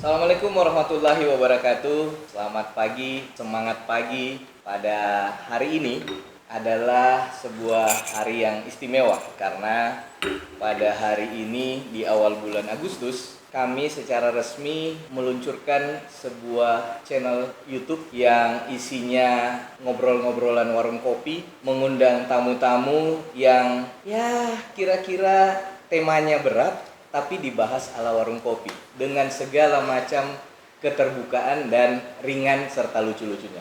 Assalamualaikum warahmatullahi wabarakatuh. Selamat pagi, semangat pagi. Pada hari ini adalah sebuah hari yang istimewa karena pada hari ini di awal bulan Agustus kami secara resmi meluncurkan sebuah channel YouTube yang isinya ngobrol-ngobrolan warung kopi, mengundang tamu-tamu yang kira-kira temanya berat tapi dibahas ala warung kopi dengan segala macam keterbukaan dan ringan serta lucu-lucunya.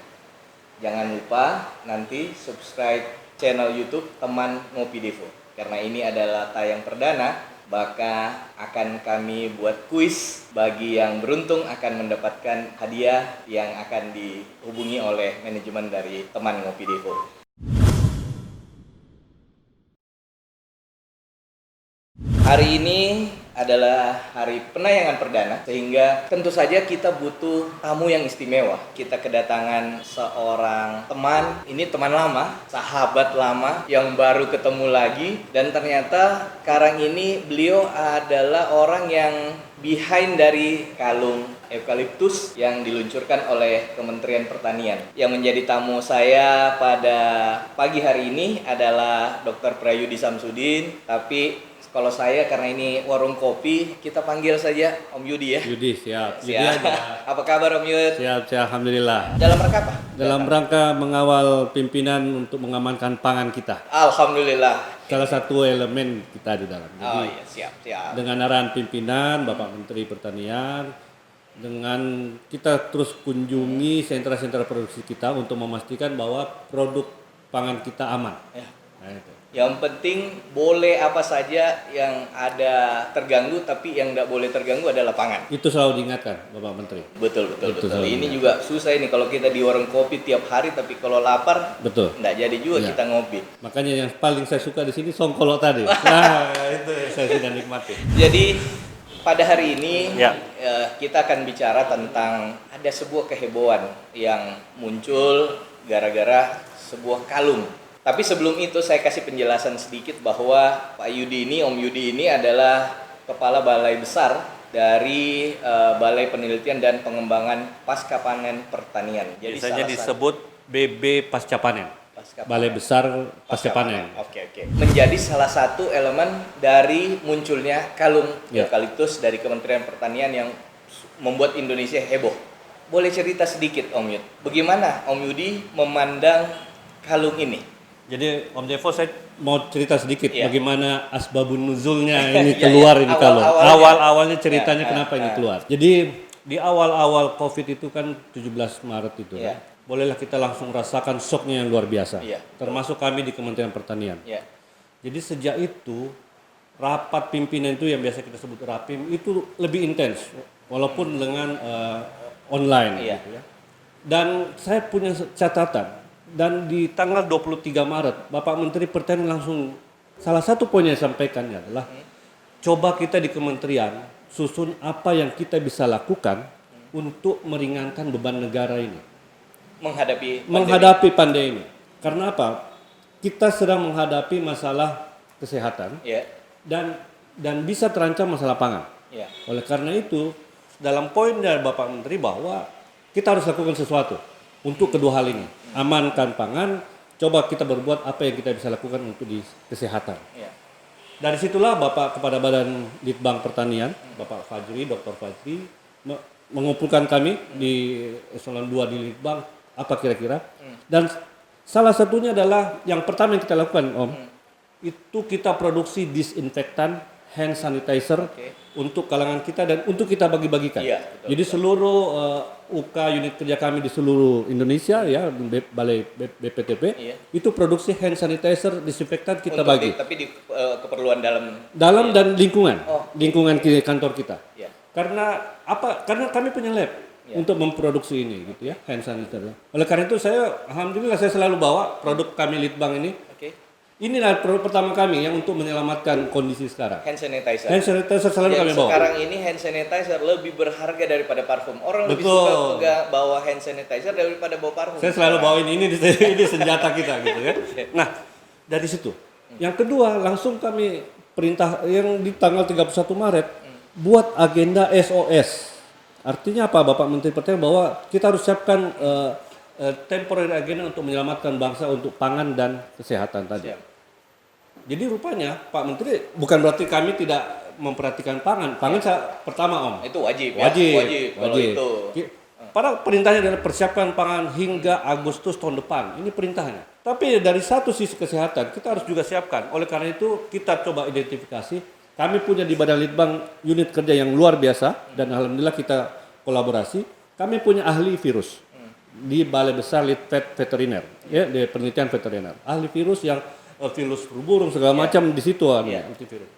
Jangan lupa nanti subscribe channel YouTube Teman Ngopi Devo karena ini adalah tayang perdana, maka akan kami buat kuis. Bagi yang beruntung akan mendapatkan hadiah yang akan dihubungi oleh manajemen dari Teman Ngopi Devo. Hari ini adalah hari penayangan perdana, sehingga tentu saja kita butuh tamu yang istimewa. Kita kedatangan seorang teman, ini teman lama, sahabat lama yang baru ketemu lagi. Dan ternyata sekarang ini beliau adalah orang yang behind dari kalung eukaliptus yang diluncurkan oleh Kementerian Pertanian. Yang menjadi tamu saya pada pagi hari ini adalah Dr. Prayudi Samsudin, tapi kalau saya karena ini warung kopi, kita panggil saja Om Yudi ya. Yudi, siap. Siap. Yudi aja. Apa kabar Om Yud? Siap, alhamdulillah. Dalam rangka apa? Dalam rangka mengawal pimpinan untuk mengamankan pangan kita. Alhamdulillah. Salah satu elemen kita di dalam. Jadi, Oh iya, siap. dengan arahan pimpinan, Bapak Menteri Pertanian, dengan kita terus kunjungi sentra-sentra produksi kita untuk memastikan bahwa produk pangan kita aman. Ya. Nah, itu. Yang penting boleh apa saja yang ada terganggu, tapi yang tidak boleh terganggu adalah pangan. Itu selalu diingatkan Bapak Menteri. Betul. selalu Ini diingatkan. juga susah ini kalau kita di warung kopi tiap hari, tapi kalau lapar, Betul. tidak jadi juga Iya. kita ngopi. Makanya yang paling saya suka di sini songkolok tadi. Nah, itu yang saya sudah nikmati. Jadi pada hari ini Ya. kita akan bicara tentang ada sebuah kehebohan yang muncul gara-gara sebuah kalung. Tapi sebelum itu saya kasih penjelasan sedikit bahwa Pak Yudi ini, Om Yudi ini adalah Kepala Balai Besar dari Balai Penelitian dan Pengembangan Pasca Panen Pertanian. Jadi Biasanya salah disebut BB Pasca Panen. Pasca Balai Besar Pasca Panen. Oke. Menjadi salah satu elemen dari munculnya kalung Ya. eukaliptus dari Kementerian Pertanian yang membuat Indonesia heboh. Boleh cerita sedikit Om Yud, bagaimana Om Yudi memandang kalung ini? Jadi Om Devo, saya mau cerita sedikit Iya. bagaimana asbabun nuzulnya ini Iya, keluar iya. ini kalung. Awal-awalnya. Awal-awalnya ceritanya Ya, kenapa ini keluar. Jadi di awal-awal Covid itu kan 17 Maret itu. Iya. Bolehlah kita langsung rasakan shocknya yang luar biasa. Iya. Termasuk kami di Kementerian Pertanian. Ya, Jadi sejak itu rapat pimpinan itu yang biasa kita sebut rapim itu lebih intens walaupun dengan online Iya. gitu ya. Dan saya punya catatan dan di tanggal 23 Maret Bapak Menteri Pertanian langsung salah satu poin yang disampaikannya adalah coba kita di kementerian susun apa yang kita bisa lakukan untuk meringankan beban negara ini menghadapi pandemi ini. Karena apa? Kita sedang menghadapi masalah kesehatan ya, dan bisa terancam masalah pangan. ya. Oleh karena itu, dalam poin dari Bapak Menteri bahwa kita harus lakukan sesuatu untuk kedua hal ini. Amankan pangan, coba kita berbuat apa yang kita bisa lakukan untuk di kesehatan. Ya. Dari situlah Bapak kepada Badan Litbang Pertanian, Bapak Fajri, Dr. Fajri, mengumpulkan kami di eselon 2 di Litbang, apa kira-kira. Dan salah satunya adalah yang pertama yang kita lakukan, Om, itu kita produksi disinfektan, hand sanitizer untuk kalangan kita dan untuk kita bagi-bagikan. Iya, betul, Jadi seluruh UK unit kerja kami di seluruh Indonesia ya, Balai BPTP, Iya. itu produksi hand sanitizer, disinfektan kita Untuk bagi. tapi di keperluan dalam. Dalam dan lingkungan, Oh. lingkungan kantor kita. Ya. Karena apa? Karena kami punya lab untuk memproduksi ini, gitu ya, hand sanitizer. Oleh karena itu alhamdulillah saya selalu bawa produk kami Litbang ini. Oke. Inilah produk pertama kami yang untuk menyelamatkan kondisi sekarang. Hand sanitizer. Hand sanitizer selalu Yang kami bawa. sekarang ini hand sanitizer lebih berharga daripada parfum. Orang lebih Betul. suka bawa hand sanitizer daripada bawa parfum. Saya selalu bawain ini senjata kita gitu ya. Nah, dari situ. Yang kedua, langsung kami perintah yang di tanggal 31 Maret buat agenda SOS Artinya apa Bapak Menteri Pertanian, bahwa kita harus siapkan temporary agenda untuk menyelamatkan bangsa untuk pangan dan kesehatan tadi. Siap. Jadi rupanya Pak Menteri, bukan berarti kami tidak memperhatikan pangan. Pangan pertama Om. Itu wajib ya. Wajib. Kalau itu. Padahal perintahnya adalah persiapkan pangan hingga Agustus tahun depan. Ini perintahnya. Tapi dari satu sisi kesehatan kita harus juga siapkan. Oleh karena itu kita coba identifikasi. Kami punya di Badan Litbang unit kerja yang luar biasa dan alhamdulillah kita kolaborasi. Kami punya ahli virus di Balai Besar Litvet Veteriner, ya, di penelitian veteriner. Ahli virus yang virus flu burung segala macam di situ ada antivirus.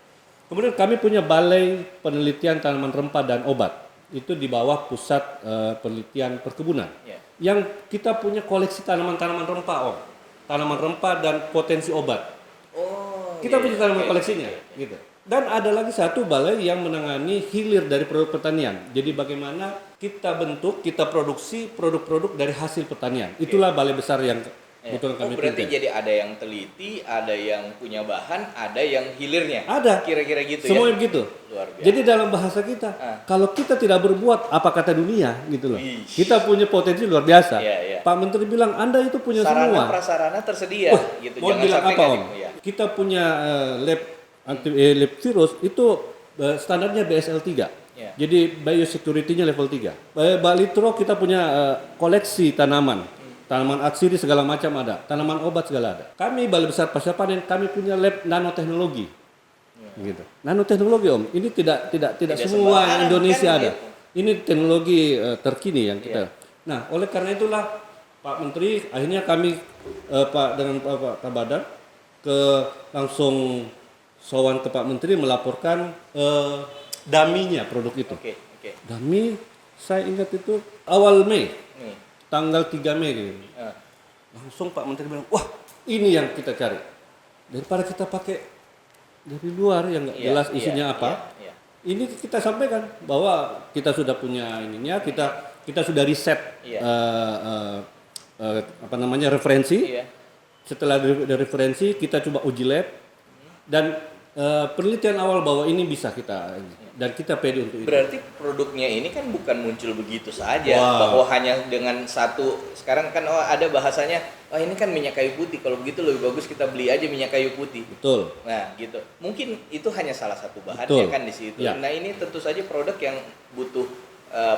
Kemudian kami punya Balai Penelitian Tanaman Rempah dan Obat. Itu di bawah Pusat Penelitian Perkebunan. Yang kita punya koleksi tanaman-tanaman rempah, Om. Tanaman rempah dan potensi obat. Kita punya tanaman koleksinya, gitu. Dan ada lagi satu balai yang menangani hilir dari produk pertanian. Jadi bagaimana kita bentuk, kita produksi produk-produk dari hasil pertanian. Itulah balai besar yang betul kami berarti pimpin. jadi ada yang teliti, ada yang punya bahan, ada yang hilirnya. Ada. Kira-kira gitu semuanya ya. begitu. Luar biasa. Jadi dalam bahasa kita, kalau kita tidak berbuat, apa kata dunia, gitu loh. Ish. Kita punya potensi luar biasa. Iya. Pak Menteri bilang, Anda itu punya Sarana semua. prasarana tersedia gitu. Mau Jangan bilang sampai apa nggak Om? ya. Kita punya lab lab virus itu standarnya BSL 3. Jadi biosecurity-nya level 3. Balitro kita punya koleksi tanaman. Tanaman atsiri segala macam ada, tanaman obat segala ada. Kami Balai Besar Pasca Panen, kami punya lab nanoteknologi. Gitu. Nanoteknologi Om, ini tidak semua Indonesia kan, ada. Ini teknologi terkini yang kita. Nah, oleh karena itulah Pak Menteri, akhirnya kami dengan Pak Kabada langsung sowan ke Pak Menteri melaporkan daminya produk itu. Oke. Dami saya ingat itu awal Mei. Tanggal 3 Mei gitu. Langsung Pak Menteri bilang, wah ini yang kita cari. Daripada kita pakai dari luar yang nggak jelas isinya apa. Ini kita sampaikan bahwa kita sudah punya ininya, kita sudah riset referensi. Setelah dari referensi kita coba uji lab dan penelitian awal bahwa ini bisa kita dan kita pede untuk itu. Berarti produknya ini kan bukan muncul begitu saja bahwa hanya dengan satu. Sekarang kan ada bahasanya, ini kan minyak kayu putih. Kalau begitu lebih bagus kita beli aja minyak kayu putih. Betul. Nah, gitu. Mungkin itu hanya salah satu bahannya kan di situ. Nah, ini tentu saja produk yang butuh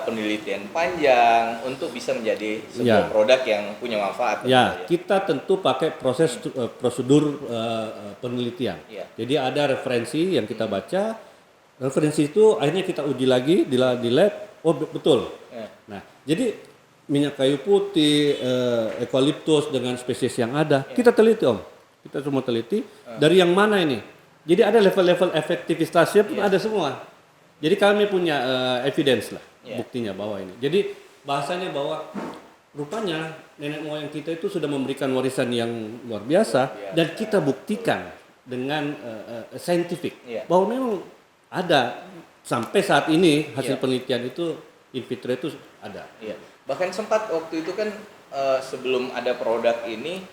penelitian panjang untuk bisa menjadi sebuah produk yang punya manfaat. Kita tentu pakai prosedur penelitian. Jadi ada referensi yang kita baca. Referensi itu akhirnya kita uji lagi di lab. Oh betul. Nah, jadi minyak kayu putih, eukaliptus dengan spesies yang ada, kita teliti Om. Kita semua teliti dari yang mana ini. Jadi ada level-level efektivitasnya pun ada semua. Jadi kami punya evidence lah, buktinya bahwa ini. Jadi bahasanya bahwa rupanya nenek moyang kita itu sudah memberikan warisan yang luar biasa dan kita buktikan dengan scientific bahwa memang ada sampai saat ini hasil penelitian itu in vitro itu ada. Bahkan sempat waktu itu kan sebelum ada produk ini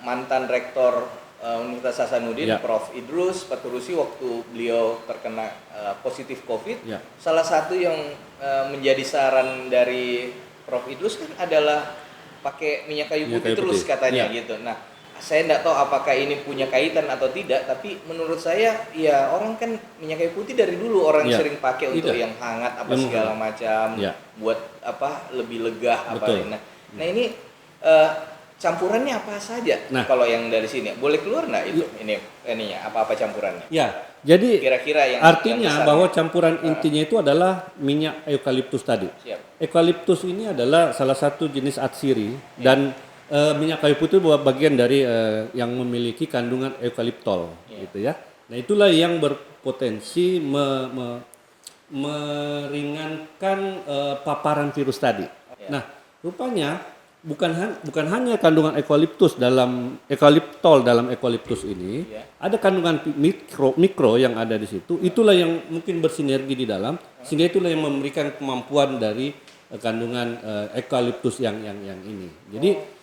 mantan rektor Universitas Hasanuddin Prof. Idrus Paturusi waktu beliau terkena positif COVID, salah satu yang menjadi saran dari Prof. Idrus kan adalah pakai minyak kayu putih terus katanya gitu. Nah, saya tidak tahu apakah ini punya kaitan atau tidak, tapi menurut saya ya orang kan minyak kayu putih dari dulu orang sering pakai untuk yang hangat apa segala macam, buat apa lebih lega apa. Nah ini campurannya apa saja? Kalau yang dari sini boleh keluar nggak itu ininya apa campurannya? Jadi kira-kira yang artinya bahwa campuran intinya itu adalah minyak eukaliptus tadi. Eukaliptus ini adalah salah satu jenis atsiri dan minyak kayu putih bagian dari yang memiliki kandungan eukaliptol, gitu ya. Nah itulah yang berpotensi meringankan paparan virus tadi. Nah rupanya bukan hanya kandungan eukaliptol dalam eukaliptus ini, ada kandungan mikro yang ada di situ. Itulah yang mungkin bersinergi di dalam, sehingga itulah yang memberikan kemampuan dari kandungan eukaliptus yang ini. Jadi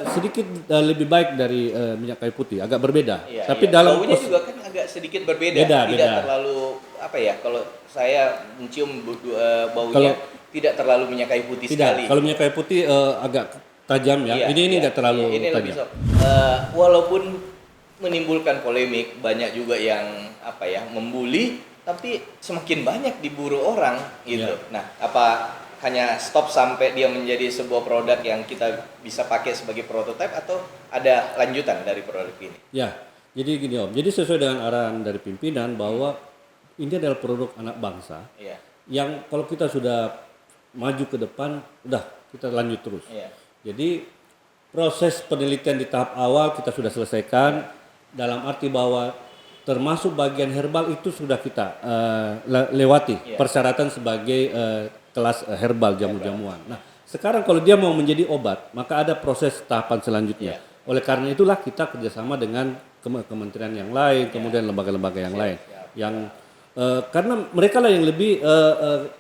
sedikit lebih baik dari minyak kayu putih, agak berbeda. Tapi dalam baunya juga kan agak agak sedikit berbeda, Beda, tidak beda. terlalu apa ya? Kalau saya mencium baunya tidak terlalu minyak kayu putih sekali. Tidak, kalau minyak kayu putih agak tajam ya. Iya, Ini iya, nggak terlalu iya, ini lebih tajam. soft. Walaupun menimbulkan polemik, banyak juga yang apa ya membuli, tapi semakin banyak diburu orang gitu. Iya. Nah, apa hanya stop sampai dia menjadi sebuah produk yang kita bisa pakai sebagai prototipe atau ada lanjutan dari produk ini? Ya, jadi gini Om. Jadi sesuai dengan arahan dari pimpinan bahwa ini adalah produk anak bangsa Iya, yang kalau kita sudah maju ke depan, udah kita lanjut terus. iya, Jadi proses penelitian di tahap awal kita sudah selesaikan dalam arti bahwa termasuk bagian herbal itu sudah kita lewati Iya. persyaratan sebagai kelas herbal jamu-jamuan. Nah, sekarang kalau dia mau menjadi obat, maka ada proses tahapan selanjutnya. Iya. Oleh karena itulah kita kerjasama dengan kementerian yang lain, kemudian lembaga-lembaga yang lain, yang karena mereka lah yang lebih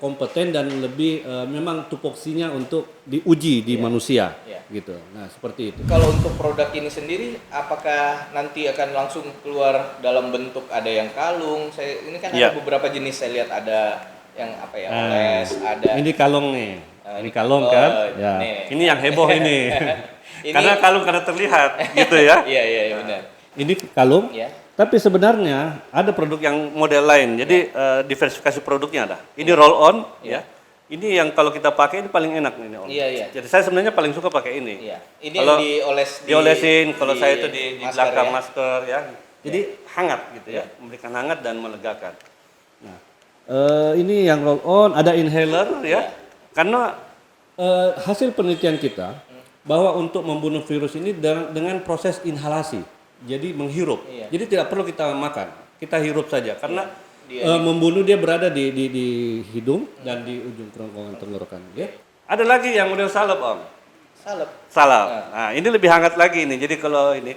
kompeten dan lebih memang tupoksinya untuk diuji di manusia, Iya. gitu. Nah, seperti itu. Kalau untuk produk ini sendiri, apakah nanti akan langsung keluar dalam bentuk ada yang kalung? Ini kan Iya. ada beberapa jenis, saya lihat ada yang apa ya, oles, ada. Ini kalung nih. Ini kalung Oh, kan? Ya. nih. Ini yang heboh ini. Ini- Karena kalung karena terlihat gitu ya. Iya, iya, iya, benar. Ini kalung. Ya. Tapi sebenarnya Ada produk yang model lain. Jadi diversifikasi produknya ada. Ini roll on ya. Ini yang kalau kita pakai ini paling enak ini Om. Iya, iya. Jadi saya sebenarnya paling suka pakai ini. Iya. Ini Kalau yang diolesin, kalau saya itu di masker belakang ya. masker ya. Jadi hangat gitu ya, memberikan hangat dan melegakan. ini yang roll on, ada inhaler Ya. Karena hasil penelitian kita bahwa untuk membunuh virus ini dengan proses inhalasi, jadi menghirup. Iya. Jadi tidak perlu kita makan, kita hirup saja karena Dia- membunuh dia berada di hidung dan di ujung kerongkongan tenggorokan. Ya. ada lagi yang model salep Om. Salep. Salep. Nah, ini lebih hangat lagi ini. Jadi kalau ini,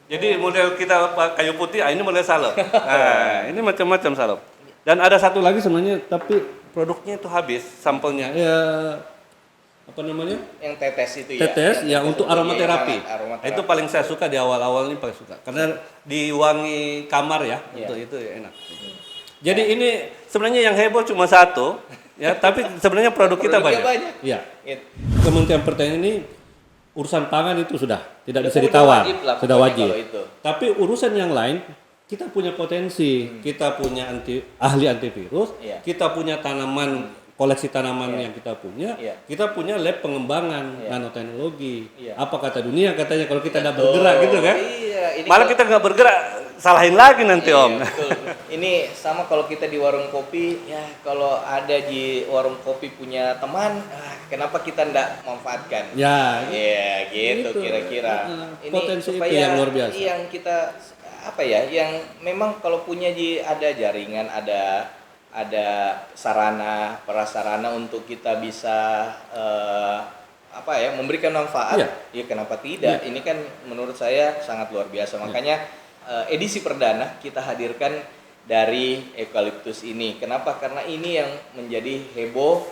jadi model kita kayu putih, ini model salep. Nah, ini macam-macam salep. Dan ada satu lagi sebenarnya, tapi Produknya itu habis, sampelnya. ya apa namanya? Yang tetes itu ya. Tetes ya untuk aromaterapi. Iya, aromaterapi. Itu paling saya suka di awal-awal ini paling suka karena diwangi kamar ya, Iya. itu enak. Jadi ini sebenarnya yang heboh cuma satu ya, tapi sebenarnya produk kita Produknya banyak. banyak. Iya. Gitu. Kementerian Pertanian ini urusan pangan itu sudah tidak bisa Udah ditawar, wajib lah sudah pokoknya wajib. kalau itu. Tapi urusan yang lain kita punya potensi, kita punya ahli antivirus, Iya. kita punya tanaman, koleksi tanaman yang kita punya, Iya. kita punya lab pengembangan Iya. nanoteknologi. Iya. Apa kata dunia katanya kalau kita tidak bergerak gitu kan? Iya, ini Malah kita nggak bergerak, salahin lagi nanti Iya, Om. betul. Ini sama kalau kita di warung kopi, ya kalau ada di warung kopi punya teman, kenapa kita ndak manfaatkan? Ya, Iya, gitu Gitu. kira-kira. Potensi itu yang luar biasa. Yang kita apa ya? Yang memang kalau punya ada jaringan, ada sarana, prasarana untuk kita bisa apa ya, memberikan manfaat. Iya. Ya kenapa tidak? Ini kan menurut saya sangat luar biasa. Makanya edisi perdana kita hadirkan dari eukaliptus ini. Kenapa? Karena ini yang menjadi heboh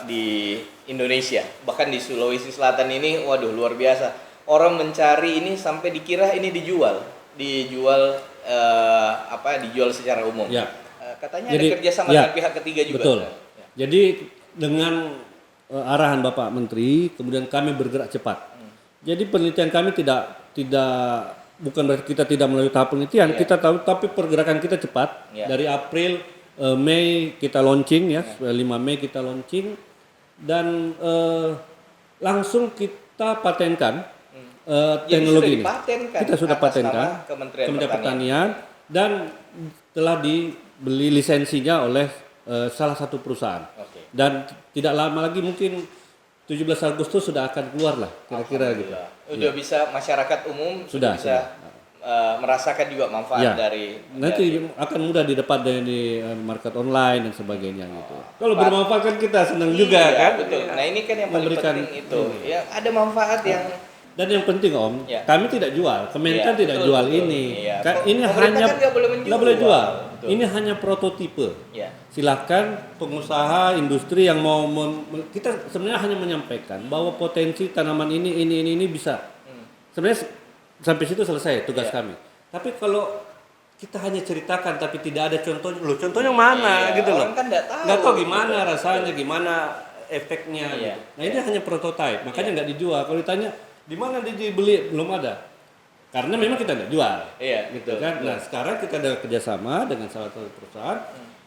di Indonesia. Bahkan di Sulawesi Selatan ini, waduh luar biasa. Orang mencari ini sampai dikira ini dijual dijual secara umum. Ya. Katanya Jadi, ada kerjasama ya, dengan pihak ketiga juga. betul. Ya. Jadi dengan arahan Bapak Menteri, kemudian kami bergerak cepat. Jadi penelitian kami tidak bukan berarti kita tidak melalui tahap penelitian, kita tahu, tapi pergerakan kita cepat. Iya. Dari April, Mei kita launching ya, 5 Mei kita launching dan langsung kita patenkan Jadi teknologi sudah ini. dipatenkan Kita sudah atas patenkan nama Kementerian Pertanian dan telah dibeli lisensinya oleh salah satu perusahaan. Oke. Dan tidak lama lagi mungkin 17 Agustus sudah akan keluar lah kira-kira gitu. Udah bisa masyarakat umum Sudah, bisa merasakan juga manfaat Ya. dari Nanti akan mudah didapat di market online dan sebagainya gitu. Kalau bermanfaat kan kita senang juga Iya, kan. betul. Nah ini kan yang paling Memberikan penting itu. Ya ada manfaat yang Dan yang penting Om, Ya. kami tidak jual, Kementan Iya, tidak betul, jual betul. ini. Iya. Ini Pemerintah hanya kan nggak boleh menjual. nggak boleh jual. Betul. Ini hanya prototipe. ya Silakan pengusaha industri yang mau kita sebenarnya hanya menyampaikan bahwa potensi tanaman ini bisa. Sebenarnya sampai situ selesai tugas Iya. kami. Tapi kalau kita hanya ceritakan tapi tidak ada contohnya. Loh, contohnya mana Iya, gitu loh. orang kan nggak Nggak tahu tahu gimana rasanya, gimana efeknya Iya, gitu. Nah, ini hanya prototipe, makanya nggak dijual. Kalau ditanya di mana dibeli, belum ada. Karena memang kita nggak jual. Iya, Gitu betul, kan. betul. Nah, sekarang kita ada kerjasama dengan salah satu perusahaan.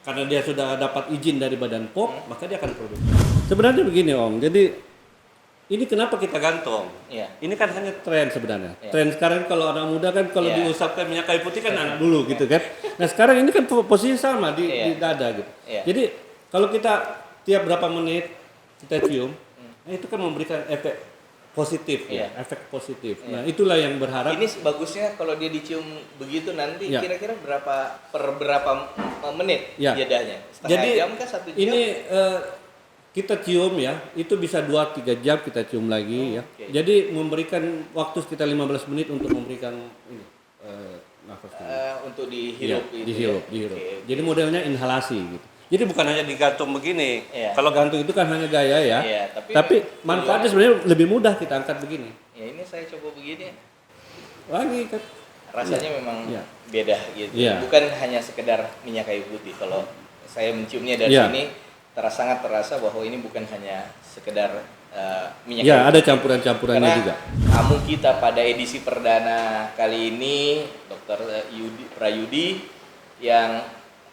Karena dia sudah dapat izin dari Badan POM, maka dia akan produksi. Sebenarnya begini Om, jadi ini kenapa kita gantung? Iya. Ini kan hanya tren sebenarnya. Iya. Tren sekarang kalau anak muda kan kalau Iya. diusapkan minyak kayu putih kan anak dulu gitu kan. Nah sekarang ini kan posisi sama di dada gitu. Iya. Jadi kalau kita tiap berapa menit kita cium, nah itu kan memberikan efek positif ya, Iya. efek positif. Nah itulah yang berharap. Ini bagusnya kalau dia dicium begitu nanti Ya. kira-kira berapa menit Ya. jedanya? Setengah Jadi jam kah 1 jam? ini kita cium ya, itu bisa 2-3 jam kita cium lagi ya. oke. Jadi memberikan waktu sekitar 15 menit untuk memberikan ini nafas. Untuk dihirup Iya, itu dihirup, ya? dihirup. Oke. Jadi modelnya inhalasi gitu. Jadi bukan hanya Digantung begini. Iya. kalau gantung itu kan hanya gaya ya. Iya, tapi manfaatnya sebenarnya lebih mudah kita angkat begini. Ya ini saya coba begini, Lagi kan. rasanya memang Iya. beda gitu. Iya. Bukan hanya sekedar minyak kayu putih. Kalau saya menciumnya dari Iya. sini sangat terasa bahwa ini bukan hanya sekedar minyak Ya, kayu ada putih. campuran-campurannya Karena juga. tamu kita pada edisi perdana kali ini Dr. Prayudi yang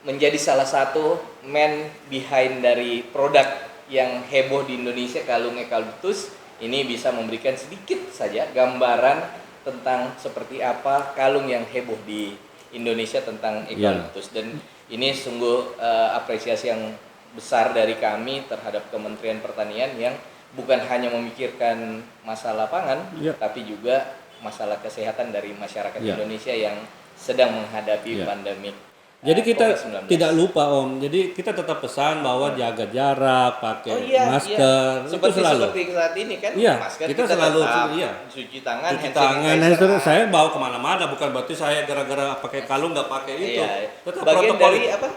menjadi salah satu man behind dari produk yang heboh di Indonesia, kalung eukaliptus. Ini bisa memberikan sedikit saja gambaran tentang seperti apa kalung yang heboh di Indonesia tentang eukaliptus. Dan ini sungguh apresiasi yang besar dari kami terhadap Kementerian Pertanian yang bukan hanya memikirkan masalah pangan, Ya. tapi juga masalah kesehatan dari masyarakat Ya. Indonesia yang sedang menghadapi Ya. pandemik. Jadi kita COVID-19. tidak lupa Om. Jadi kita tetap pesan bahwa jaga jarak, pakai masker, itu selalu. Seperti saat ini kan, Iya, masker kita selalu, tetap, iya. cuci tangan, Cuci hand tangan, sanitizer, hand sanitizer. Saya bawa kemana-mana, bukan berarti saya gara-gara pakai kalung nggak pakai itu. Iya. Tetap Bagian protokol dari itu. apa?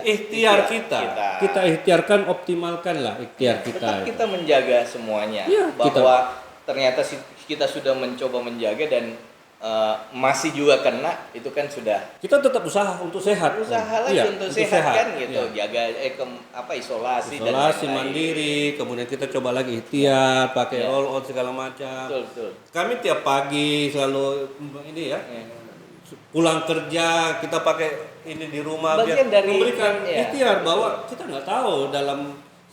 Ikhtiar Kita ikhtiarkan, optimalkan lah ikhtiar Tetap kita. kita menjaga semuanya, Iya, bahwa ternyata kita sudah mencoba menjaga dan masih juga kena, itu kan sudah Kita tetap usaha untuk sehat. Om. usaha lagi Iya, untuk sehat kan gitu, Iya. jaga isolasi dan Isolasi lain-lain. mandiri, kemudian kita coba lagi ikhtiar, pakai Iya. all out segala macam. Betul. Kami tiap pagi selalu ini ya, Iya. pulang kerja kita pakai ini di rumah Bagian biar dari- memberikan iya, ikhtiar betul. bahwa kita nggak tahu dalam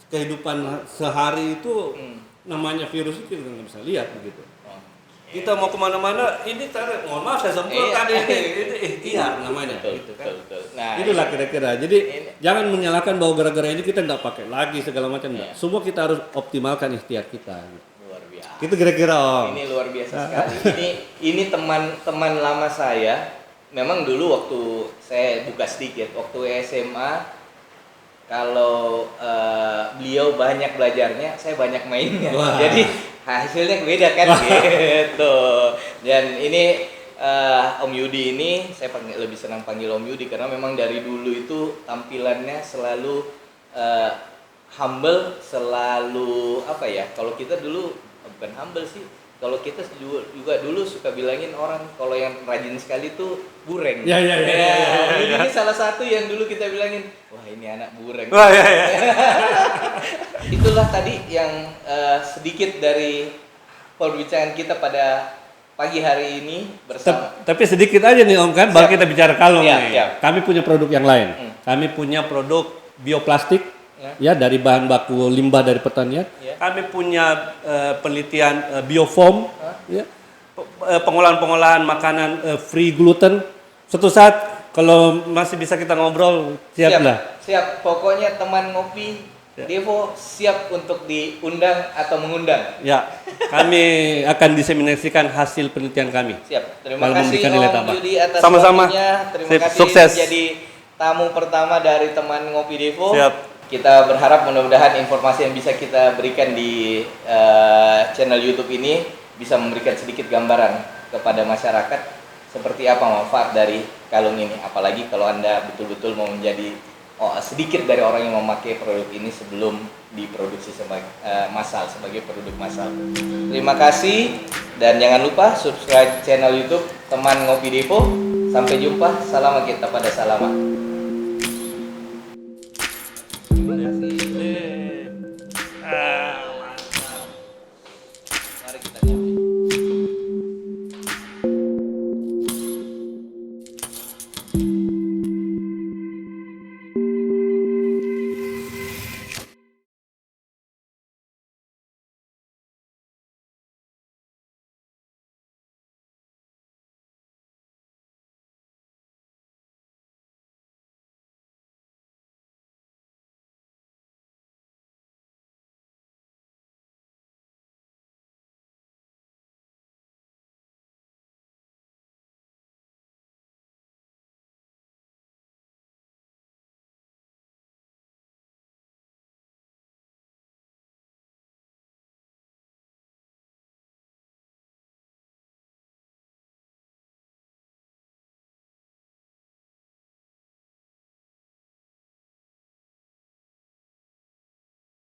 kehidupan sehari itu namanya virus itu kita nggak bisa lihat begitu. Kita mau kemana-mana, ini tarik, mohon maaf saya semprot Iya. tadi ini ikhtiar namanya, Betul, gitu kan. betul. Nah, Itulah kira-kira. Jadi ini- jangan menyalahkan bahwa gara-gara ini kita nggak pakai lagi segala macam. Iya. Nggak. Semua kita harus optimalkan ikhtiar kita. luar biasa. Itu kira-kira Om. Ini luar biasa sekali. Ini teman-teman lama saya. Memang dulu waktu saya buka sedikit, waktu SMA, kalau beliau banyak belajarnya, saya banyak mainnya. Wah. Jadi hasilnya beda kan gitu. Dan ini Om Yudi ini saya lebih senang panggil Om Yudi karena memang dari dulu itu tampilannya selalu humble, selalu apa ya? Kalau kita dulu bukan humble sih. Kalau kita juga dulu suka bilangin orang kalau yang rajin sekali tuh bureng. Ya. Om Yudi ini salah satu yang dulu kita bilangin, wah ini anak bureng. Wah, ya. Itulah tadi yang sedikit dari perbincangan kita pada pagi hari ini bersama. Tapi sedikit aja nih Om kan, baru kita bicara kalung Siap, nih. siap. Kami punya produk yang lain. Kami punya produk bioplastik ya dari bahan baku limbah dari pertanian. Ya. Kami punya penelitian biofoam, ya. Pengolahan-pengolahan makanan free gluten. Suatu saat kalau masih bisa kita ngobrol, siap lah. Siap. Pokoknya teman ngopi Devo siap untuk diundang atau mengundang. Ya, kami akan diseminasikan hasil penelitian kami. Siap. Terima Lalu kasih memberikan nilai Om tambah. Yudi atas Sama-sama. waktunya. Terima Sip, kasih sukses. menjadi tamu pertama dari teman ngopi Devo. Siap. Kita berharap mudah-mudahan informasi yang bisa kita berikan di channel YouTube ini bisa memberikan sedikit gambaran kepada masyarakat seperti apa manfaat dari kalung ini. Apalagi kalau Anda betul-betul mau menjadi sedikit dari orang yang memakai produk ini sebelum diproduksi sebagai sebagai produk massal. Terima kasih dan jangan lupa subscribe channel YouTube Teman Ngopi Devo. Sampai jumpa. Salama kita pada salama.